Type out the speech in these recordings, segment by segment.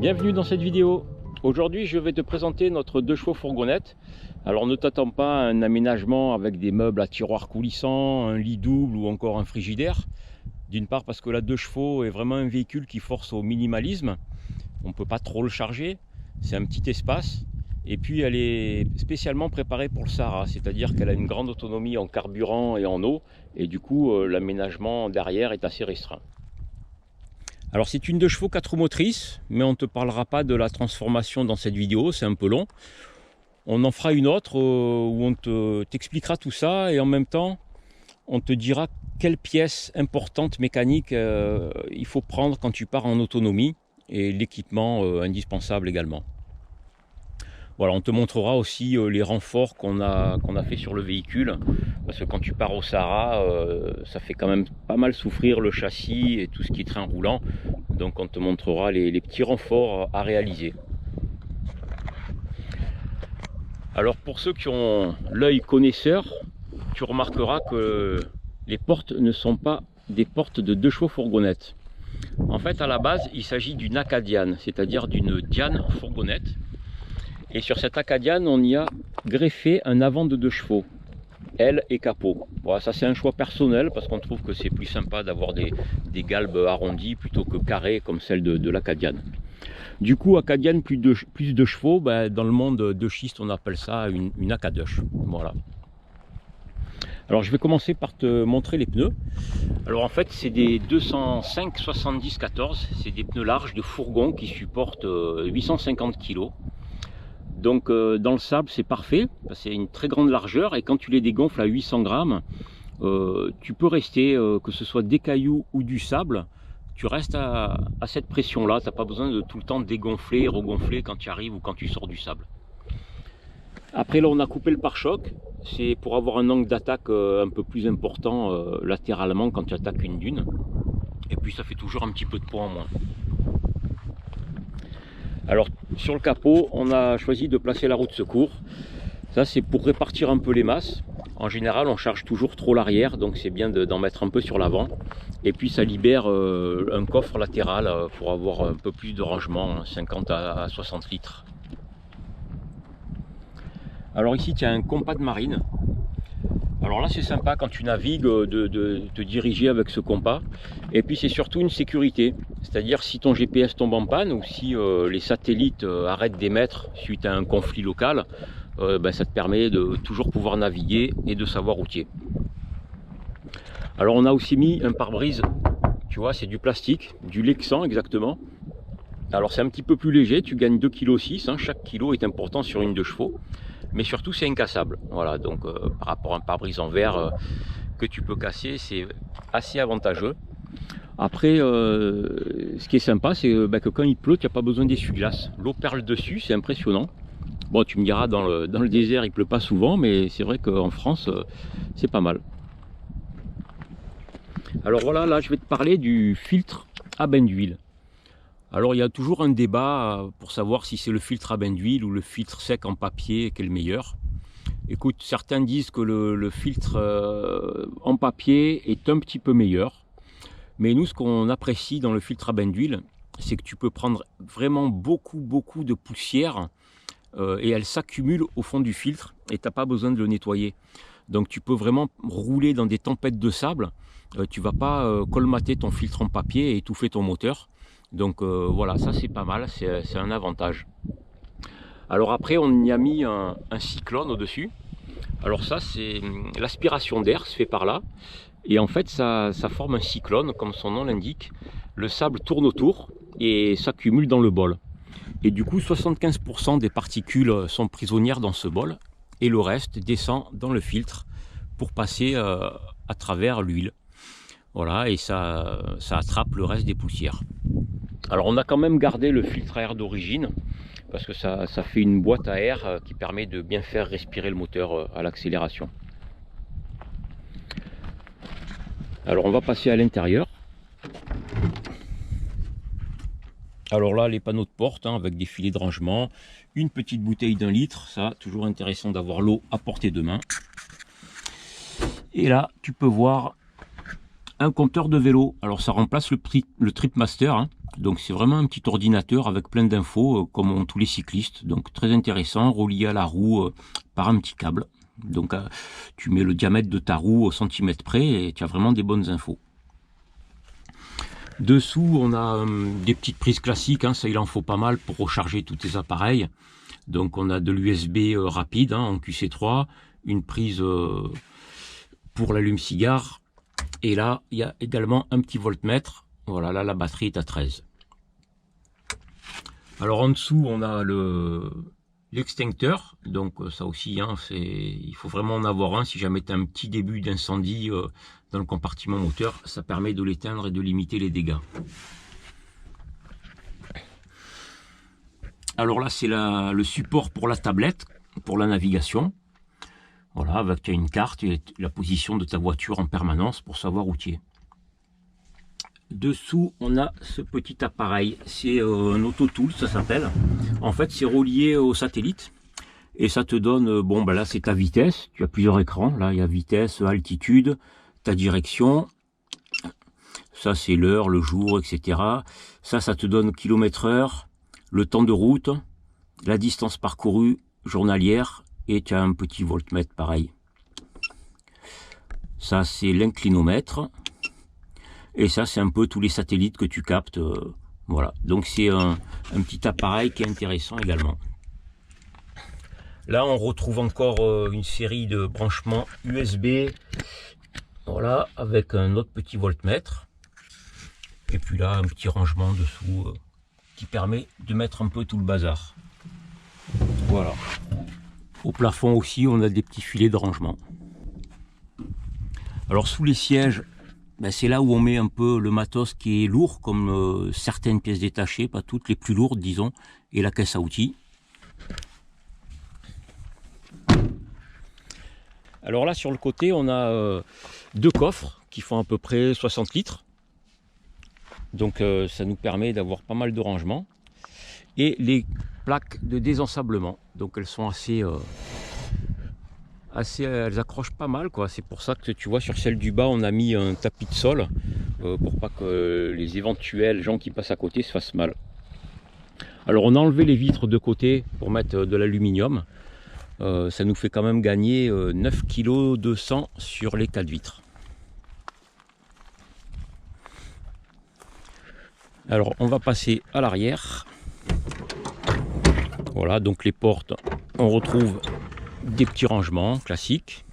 Bienvenue dans cette vidéo. Aujourd'hui je vais te présenter notre 2 chevaux fourgonnette. Alors ne t'attends pas à un aménagement avec des meubles à tiroirs coulissants, un lit double ou encore un frigidaire. D'une part parce que la 2 chevaux est vraiment un véhicule qui force au minimalisme. On ne peut pas trop le charger, c'est un petit espace. Et puis elle est spécialement préparée pour le Sahara, c'est-à-dire qu'elle a une grande autonomie en carburant et en eau. Et du coup l'aménagement derrière est assez restreint. Alors c'est une 2 chevaux 4 roues motrices, mais on ne te parlera pas de la transformation dans cette vidéo, c'est un peu long. On en fera une autre où on t'expliquera tout ça et en même temps on te dira quelles pièces importantes mécaniques il faut prendre quand tu pars en autonomie et l'équipement indispensable également. Voilà, on te montrera aussi les renforts qu'on a fait sur le véhicule, parce que quand tu pars au Sahara, ça fait quand même pas mal souffrir le châssis et tout ce qui est train roulant. Donc on te montrera les petits renforts à réaliser. Alors pour ceux qui ont l'œil connaisseur, tu remarqueras que les portes ne sont pas des portes de 2 chevaux fourgonnette. En fait, à la base, il s'agit d'une Acadiane, c'est-à-dire d'une Diane fourgonnette. Et sur cette Acadiane, on y a greffé un avant de 2 chevaux, aile et capot. Voilà, ça c'est un choix personnel parce qu'on trouve que c'est plus sympa d'avoir des galbes arrondies plutôt que carrées comme celle de l'Acadiane. Du coup, Acadiane plus de chevaux, ben, dans le monde de schiste, on appelle ça une Acaduche. Voilà. Alors je vais commencer par te montrer les pneus. Alors en fait c'est des 205 70 14, c'est des pneus larges de fourgon qui supportent 850 kg. Donc dans le sable c'est parfait, c'est une très grande largeur et quand tu les dégonfles à 800 grammes, tu peux rester, que ce soit des cailloux ou du sable, tu restes à cette pression là, tu n'as pas besoin de tout le temps dégonfler et regonfler quand tu arrives ou quand tu sors du sable. Après là on a coupé le pare-choc, c'est pour avoir un angle d'attaque un peu plus important latéralement quand tu attaques une dune. Et puis ça fait toujours un petit peu de poids en moins. Alors sur le capot, on a choisi de placer la roue de secours. Ça c'est pour répartir un peu les masses. En général on charge toujours trop l'arrière, donc c'est bien d'en mettre un peu sur l'avant. Et puis ça libère un coffre latéral pour avoir un peu plus de rangement, 50 à 60 litres. Alors ici tu as un compas de marine. Alors là c'est sympa quand tu navigues de te diriger avec ce compas. Et puis c'est surtout une sécurité. C'est-à-dire si ton GPS tombe en panne ou si les satellites arrêtent d'émettre suite à un conflit local, ben, ça te permet de toujours pouvoir naviguer et de savoir où tu es. Alors on a aussi mis un pare-brise, tu vois c'est du plastique, du Lexan exactement. Alors c'est un petit peu plus léger, tu gagnes 2,6 kg, hein, chaque kilo est important sur une 2 chevaux. Mais surtout c'est incassable, voilà, donc par rapport à un pare-brise en verre que tu peux casser, c'est assez avantageux. Après ce qui est sympa c'est que quand il pleut tu n'as pas besoin d'essuie-glace, l'eau perle dessus, c'est impressionnant. Bon tu me diras dans le désert il pleut pas souvent, mais c'est vrai qu'en France c'est pas mal. Alors voilà, là je vais te parler du filtre à bain d'huile. Alors il y a toujours un débat pour savoir si c'est le filtre à bain d'huile ou le filtre sec en papier qui est le meilleur. Écoute, certains disent que le filtre en papier est un petit peu meilleur. Mais nous, ce qu'on apprécie dans le filtre à bain d'huile, c'est que tu peux prendre vraiment beaucoup de poussière et elle s'accumule au fond du filtre et tu n'as pas besoin de le nettoyer. Donc tu peux vraiment rouler dans des tempêtes de sable. Tu ne vas pas colmater ton filtre en papier et étouffer ton moteur. Donc voilà, ça c'est pas mal, c'est un avantage. Alors après on y a mis un cyclone au dessus. Alors ça c'est l'aspiration d'air se fait par là. Et en fait ça forme un cyclone comme son nom l'indique. Le sable tourne autour et s'accumule dans le bol. Et du coup 75% des particules sont prisonnières dans ce bol. Et le reste descend dans le filtre pour passer à travers l'huile. Voilà, et ça attrape le reste des poussières. Alors on a quand même gardé le filtre à air d'origine parce que ça fait une boîte à air qui permet de bien faire respirer le moteur à l'accélération. Alors on va passer à l'intérieur. Alors là les panneaux de porte hein, avec des filets de rangement, une petite bouteille d'1 litre, ça toujours intéressant d'avoir l'eau à portée de main. Et là tu peux voir un compteur de vélo. Alors ça remplace le Tripmaster hein. Donc c'est vraiment un petit ordinateur avec plein d'infos, comme ont tous les cyclistes. Donc très intéressant, relié à la roue par un petit câble. Donc tu mets le diamètre de ta roue au centimètre près et tu as vraiment des bonnes infos. Dessous, on a des petites prises classiques, hein, ça il en faut pas mal pour recharger tous tes appareils. Donc on a de l'USB rapide en QC3, une prise pour l'allume-cigare. Et là, il y a également un petit voltmètre. Voilà, là la batterie est à 13. Alors en dessous, on a l'extincteur. Donc ça aussi, hein, il faut vraiment en avoir un si jamais tu as un petit début d'incendie dans le compartiment moteur. Ça permet de l'éteindre et de limiter les dégâts. Alors là, c'est le support pour la tablette, pour la navigation. Voilà, avec une carte et la position de ta voiture en permanence pour savoir où tu es. Dessous, on a ce petit appareil. C'est un autotool, ça s'appelle. En fait, c'est relié au satellite. Et ça te donne, bon, ben là, c'est ta vitesse. Tu as plusieurs écrans. Là, il y a vitesse, altitude, ta direction. Ça, c'est l'heure, le jour, etc. Ça te donne kilomètre-heure, le temps de route, la distance parcourue journalière. Et tu as un petit voltmètre pareil. Ça, c'est l'inclinomètre. Et ça, c'est un peu tous les satellites que tu captes. Voilà. Donc, c'est un petit appareil qui est intéressant également. Là, on retrouve encore une série de branchements USB. Voilà, avec un autre petit voltmètre. Et puis là, un petit rangement dessous qui permet de mettre un peu tout le bazar. Voilà. Au plafond aussi, on a des petits filets de rangement. Alors sous les sièges, ben c'est là où on met un peu le matos qui est lourd, comme certaines pièces détachées, pas toutes, les plus lourdes disons, et la caisse à outils. Alors là sur le côté, on a deux coffres qui font à peu près 60 litres. Donc ça nous permet d'avoir pas mal de rangement. Et les plaques de désensablement, donc elles sont elles accrochent pas mal quoi. C'est pour ça que tu vois sur celle du bas on a mis un tapis de sol pour pas que les éventuels gens qui passent à côté se fassent mal. Alors on a enlevé les vitres de côté pour mettre de l'aluminium. Ça nous fait quand même gagner 9,2 kg sur les 4 vitres. Alors on va passer à l'arrière. Voilà, donc les portes, on retrouve des petits rangements classiques.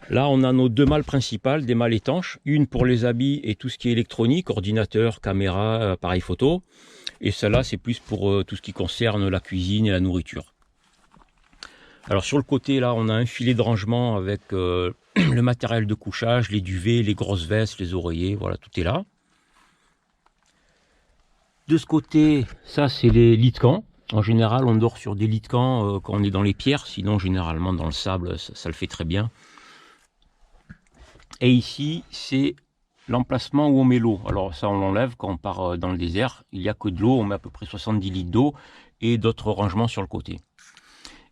Là, on a nos deux malles principales, des malles étanches. Une pour les habits et tout ce qui est électronique, ordinateur, caméra, appareil photo. Et celle-là, c'est plus pour tout ce qui concerne la cuisine et la nourriture. Alors sur le côté, là, on a un filet de rangement avec le matériel de couchage, les duvets, les grosses vestes, les oreillers, voilà, tout est là. De ce côté, ça, c'est les lits de camp. En général, on dort sur des lits de camp quand on est dans les pierres, sinon généralement dans le sable, ça le fait très bien. Et ici, c'est l'emplacement où on met l'eau. Alors ça, on l'enlève quand on part dans le désert. Il n'y a que de l'eau, on met à peu près 70 litres d'eau et d'autres rangements sur le côté.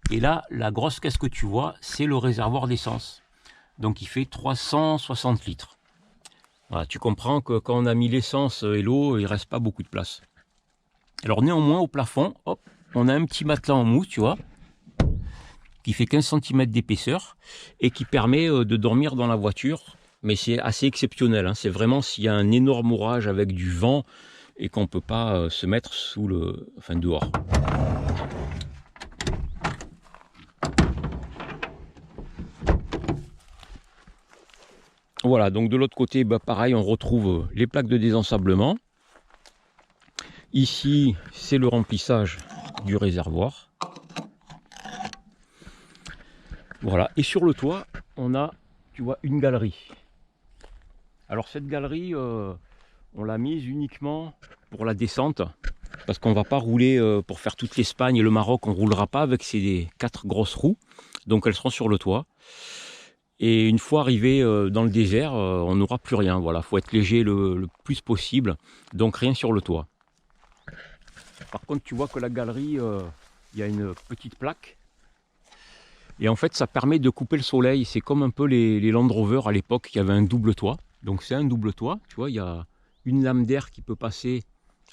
Et là, la grosse caisse que tu vois, c'est le réservoir d'essence. Donc il fait 360 litres. Voilà, tu comprends que quand on a mis l'essence et l'eau, il ne reste pas beaucoup de place. Alors néanmoins, au plafond, hop, on a un petit matelas en mousse, tu vois, qui fait 15 cm d'épaisseur et qui permet de dormir dans la voiture. Mais c'est assez exceptionnel, hein. C'est vraiment s'il y a un énorme orage avec du vent et qu'on ne peut pas se mettre dehors. Voilà, donc de l'autre côté, bah, pareil, on retrouve les plaques de désensablement. Ici, c'est le remplissage du réservoir. Voilà, et sur le toit, on a, tu vois, une galerie. Alors cette galerie, on l'a mise uniquement pour la descente, parce qu'on ne va pas rouler pour faire toute l'Espagne et le Maroc, on ne roulera pas avec ces 4 grosses roues, donc elles seront sur le toit. Et une fois arrivé dans le désert, on n'aura plus rien. Voilà, faut être léger le plus possible, donc rien sur le toit. Par contre, tu vois que la galerie, il y a une petite plaque. Et en fait, ça permet de couper le soleil. C'est comme un peu les Land Rover à l'époque qui avaient un double toit. Donc c'est un double toit. Tu vois, il y a une lame d'air qui peut passer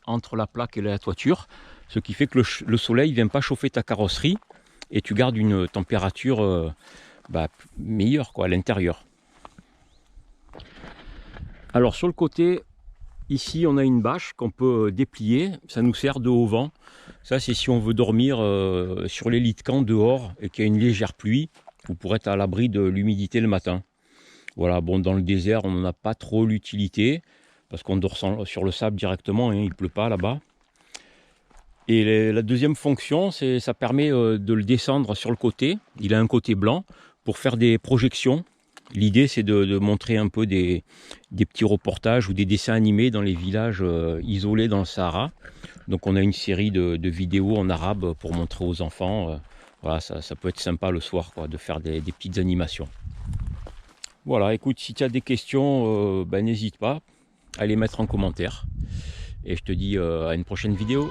entre la plaque et la toiture, ce qui fait que le soleil ne vient pas chauffer ta carrosserie et tu gardes une température meilleure à l'intérieur. Alors sur le côté, ici on a une bâche qu'on peut déplier, ça nous sert de haut-vent. Ça c'est si on veut dormir sur les lits de camp dehors et qu'il y a une légère pluie, ou pour être à l'abri de l'humidité le matin. Voilà, bon, dans le désert on n'en a pas trop l'utilité, parce qu'on dort sur le sable directement, il ne pleut pas là-bas. Et la deuxième fonction, ça permet de le descendre sur le côté. Il a un côté blanc pour faire des projections. L'idée, c'est de montrer un peu des petits reportages ou des dessins animés dans les villages isolés dans le Sahara. Donc on a une série de vidéos en arabe pour montrer aux enfants. Voilà, ça peut être sympa le soir, de faire des petites animations. Voilà, écoute, si tu as des questions, n'hésite pas à les mettre en commentaire. Et je te dis à une prochaine vidéo.